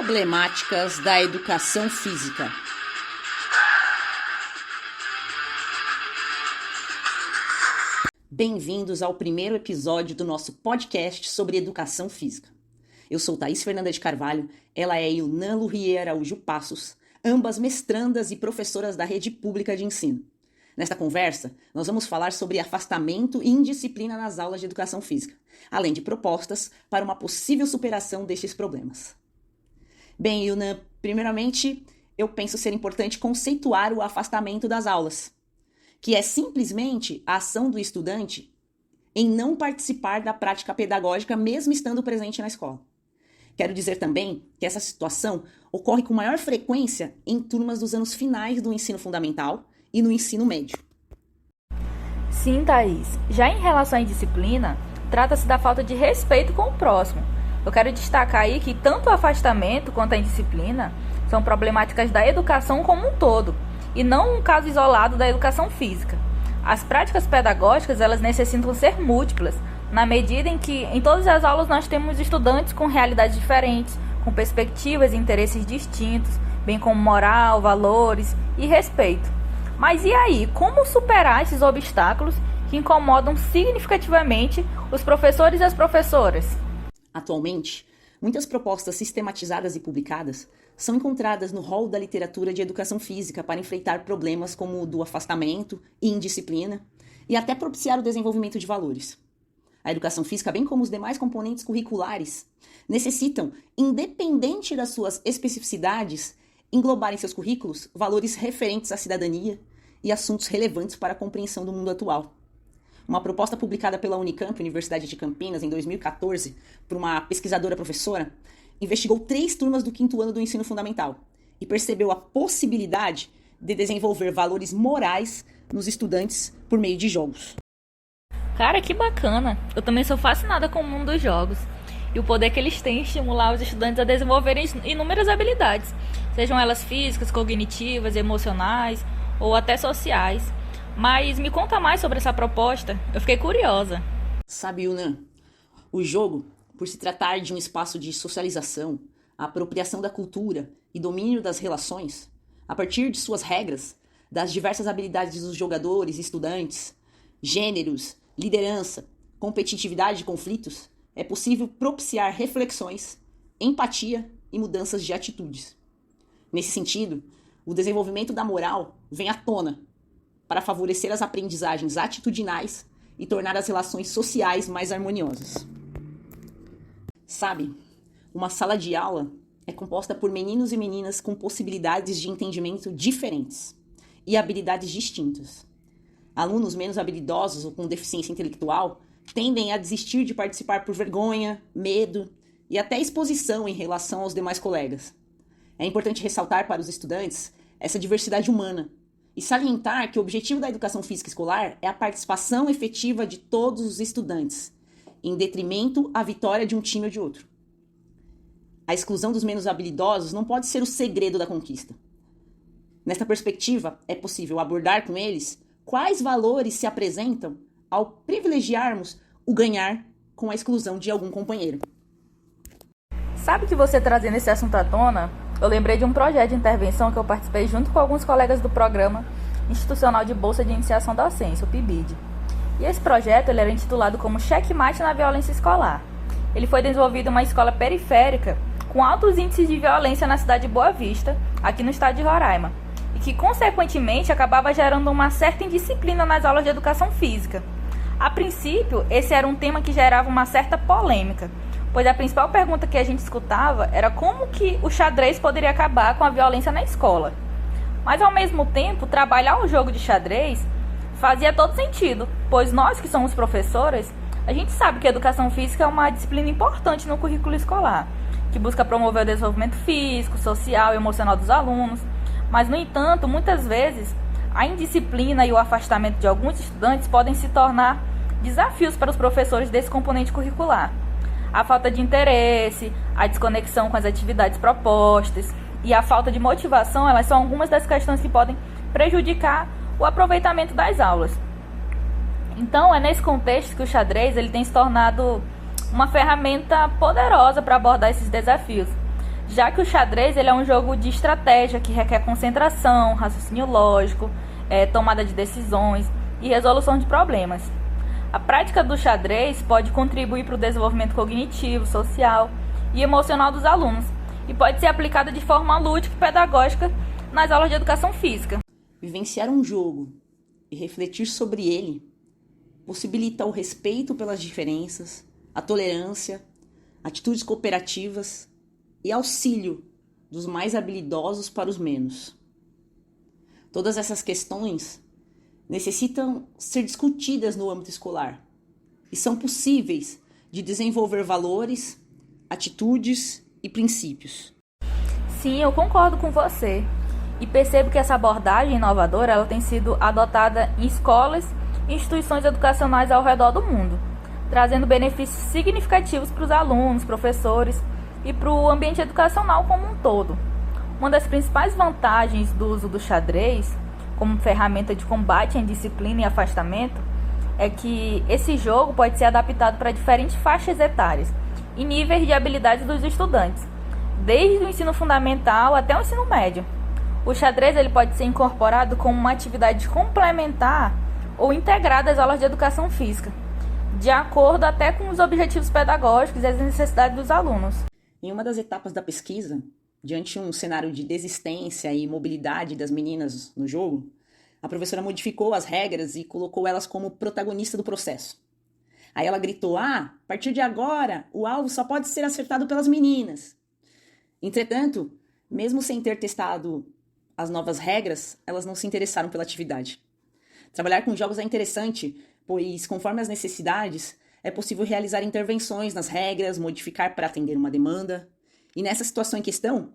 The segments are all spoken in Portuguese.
Problemáticas da educação física. Bem-vindos ao primeiro episódio do nosso podcast sobre educação física. Eu sou Thaís Fernanda de Carvalho, ela é Yunan Lurrier Araújo Passos, ambas mestrandas e professoras da rede pública de ensino. Nesta conversa, nós vamos falar sobre afastamento e indisciplina nas aulas de educação física, além de propostas para uma possível superação destes problemas. Bem, Yunan, primeiramente, eu penso ser importante conceituar o afastamento das aulas, que é simplesmente a ação do estudante em não participar da prática pedagógica mesmo estando presente na escola. Quero dizer também que essa situação ocorre com maior frequência em turmas dos anos finais do ensino fundamental e no ensino médio. Sim, Thaís. Já em relação à indisciplina, trata-se da falta de respeito com o próximo. Eu quero destacar aí que tanto o afastamento quanto a indisciplina são problemáticas da educação como um todo, e não um caso isolado da educação física. As práticas pedagógicas, elas necessitam ser múltiplas, na medida em que em todas as aulas nós temos estudantes com realidades diferentes, com perspectivas e interesses distintos, bem como moral, valores e respeito. Mas e aí, como superar esses obstáculos que incomodam significativamente os professores e as professoras? Atualmente, muitas propostas sistematizadas e publicadas são encontradas no rol da literatura de educação física para enfrentar problemas como o do afastamento e indisciplina e até propiciar o desenvolvimento de valores. A educação física, bem como os demais componentes curriculares, necessitam, independente das suas especificidades, englobar em seus currículos valores referentes à cidadania e assuntos relevantes para a compreensão do mundo atual. Uma proposta publicada pela Unicamp, Universidade de Campinas, em 2014, por uma pesquisadora professora, investigou 3 turmas do 5º ano do ensino fundamental e percebeu a possibilidade de desenvolver valores morais nos estudantes por meio de jogos. Cara, que bacana! Eu também sou fascinada com o mundo dos jogos e o poder que eles têm em estimular os estudantes a desenvolverem inúmeras habilidades, sejam elas físicas, cognitivas, emocionais ou até sociais. Mas me conta mais sobre essa proposta, eu fiquei curiosa. Sabe, Yunan, o jogo, por se tratar de um espaço de socialização, apropriação da cultura e domínio das relações, a partir de suas regras, das diversas habilidades dos jogadores e estudantes, gêneros, liderança, competitividade e conflitos, é possível propiciar reflexões, empatia e mudanças de atitudes. Nesse sentido, o desenvolvimento da moral vem à tona para favorecer as aprendizagens atitudinais e tornar as relações sociais mais harmoniosas. Sabe, uma sala de aula é composta por meninos e meninas com possibilidades de entendimento diferentes e habilidades distintas. Alunos menos habilidosos ou com deficiência intelectual tendem a desistir de participar por vergonha, medo e até exposição em relação aos demais colegas. É importante ressaltar para os estudantes essa diversidade humana e salientar que o objetivo da educação física escolar é a participação efetiva de todos os estudantes, em detrimento à vitória de um time ou de outro. A exclusão dos menos habilidosos não pode ser o segredo da conquista. Nesta perspectiva, é possível abordar com eles quais valores se apresentam ao privilegiarmos o ganhar com a exclusão de algum companheiro. Sabe que você trazendo esse assunto à tona, eu lembrei de um projeto de intervenção que eu participei junto com alguns colegas do Programa Institucional de Bolsa de Iniciação da Ciência, o PIBID. E esse projeto ele era intitulado como Checkmate na Violência Escolar. Ele foi desenvolvido em uma escola periférica com altos índices de violência na cidade de Boa Vista, aqui no estado de Roraima, e que, consequentemente, acabava gerando uma certa indisciplina nas aulas de educação física. A princípio, esse era um tema que gerava uma certa polêmica, pois a principal pergunta que a gente escutava era como que o xadrez poderia acabar com a violência na escola. Mas, ao mesmo tempo, trabalhar o jogo de xadrez fazia todo sentido, pois nós que somos professoras, a gente sabe que a educação física é uma disciplina importante no currículo escolar, que busca promover o desenvolvimento físico, social e emocional dos alunos. Mas, no entanto, muitas vezes, a indisciplina e o afastamento de alguns estudantes podem se tornar desafios para os professores desse componente curricular. A falta de interesse, a desconexão com as atividades propostas e a falta de motivação, elas são algumas das questões que podem prejudicar o aproveitamento das aulas. Então, é nesse contexto que o xadrez ele tem se tornado uma ferramenta poderosa para abordar esses desafios, já que o xadrez ele é um jogo de estratégia que requer concentração, raciocínio lógico, tomada de decisões e resolução de problemas. A prática do xadrez pode contribuir para o desenvolvimento cognitivo, social e emocional dos alunos e pode ser aplicada de forma lúdica e pedagógica nas aulas de educação física. Vivenciar um jogo e refletir sobre ele possibilita o respeito pelas diferenças, a tolerância, atitudes cooperativas e auxílio dos mais habilidosos para os menos. Todas essas questões necessitam ser discutidas no âmbito escolar e são possíveis de desenvolver valores, atitudes e princípios. Sim, eu concordo com você e percebo que essa abordagem inovadora ela tem sido adotada em escolas e instituições educacionais ao redor do mundo, trazendo benefícios significativos para os alunos, professores e para o ambiente educacional como um todo. Uma das principais vantagens do uso do xadrez como ferramenta de combate à indisciplina e afastamento é que esse jogo pode ser adaptado para diferentes faixas etárias e níveis de habilidades dos estudantes, desde o ensino fundamental até o ensino médio. O xadrez ele pode ser incorporado como uma atividade complementar ou integrada às aulas de educação física, de acordo até com os objetivos pedagógicos e as necessidades dos alunos. Em uma das etapas da pesquisa, diante de um cenário de desistência e mobilidade das meninas no jogo, a professora modificou as regras e colocou elas como protagonista do processo. Aí ela gritou, a partir de agora, o alvo só pode ser acertado pelas meninas. Entretanto, mesmo sem ter testado as novas regras, elas não se interessaram pela atividade. Trabalhar com jogos é interessante, pois, conforme as necessidades, é possível realizar intervenções nas regras, modificar para atender uma demanda. E nessa situação em questão,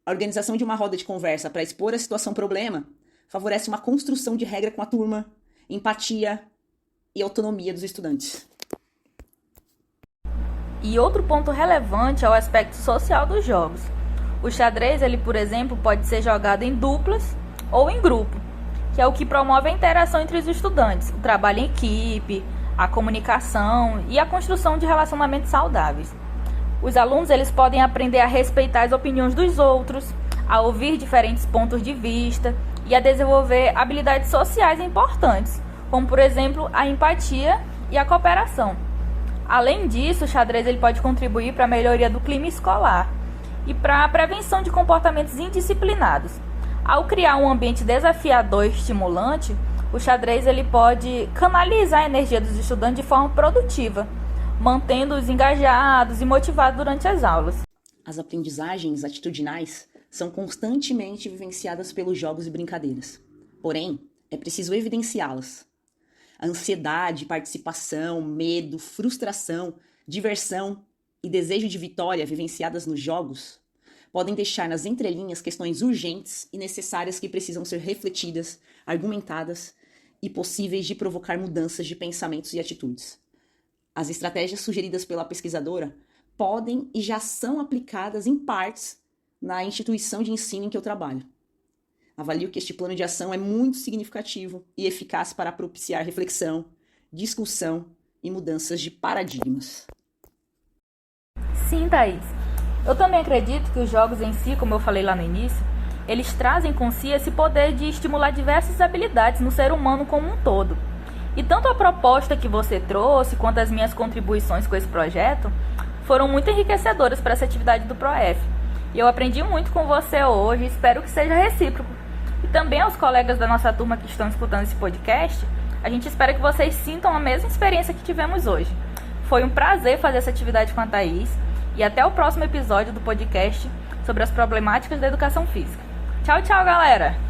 a organização de uma roda de conversa para expor a situação problema favorece uma construção de regra com a turma, empatia e autonomia dos estudantes. E outro ponto relevante é o aspecto social dos jogos. O xadrez, ele, por exemplo, pode ser jogado em duplas ou em grupo, que é o que promove a interação entre os estudantes, o trabalho em equipe, a comunicação e a construção de relacionamentos saudáveis. Os alunos eles podem aprender a respeitar as opiniões dos outros, a ouvir diferentes pontos de vista e a desenvolver habilidades sociais importantes, como, por exemplo, a empatia e a cooperação. Além disso, o xadrez ele pode contribuir para a melhoria do clima escolar e para a prevenção de comportamentos indisciplinados. Ao criar um ambiente desafiador e estimulante, o xadrez ele pode canalizar a energia dos estudantes de forma produtiva, mantendo-os engajados e motivados durante as aulas. As aprendizagens atitudinais são constantemente vivenciadas pelos jogos e brincadeiras. Porém, é preciso evidenciá-las. A ansiedade, participação, medo, frustração, diversão e desejo de vitória vivenciadas nos jogos podem deixar nas entrelinhas questões urgentes e necessárias que precisam ser refletidas, argumentadas e possíveis de provocar mudanças de pensamentos e atitudes. As estratégias sugeridas pela pesquisadora podem e já são aplicadas em partes na instituição de ensino em que eu trabalho. Avalio que este plano de ação é muito significativo e eficaz para propiciar reflexão, discussão e mudanças de paradigmas. Sim, Thaís. Eu também acredito que os jogos em si, como eu falei lá no início, eles trazem com si esse poder de estimular diversas habilidades no ser humano como um todo. E tanto a proposta que você trouxe, quanto as minhas contribuições com esse projeto, foram muito enriquecedoras para essa atividade do ProF. E eu aprendi muito com você hoje e espero que seja recíproco. E também aos colegas da nossa turma que estão escutando esse podcast, a gente espera que vocês sintam a mesma experiência que tivemos hoje. Foi um prazer fazer essa atividade com a Thaís e até o próximo episódio do podcast sobre as problemáticas da educação física. Tchau, tchau, galera!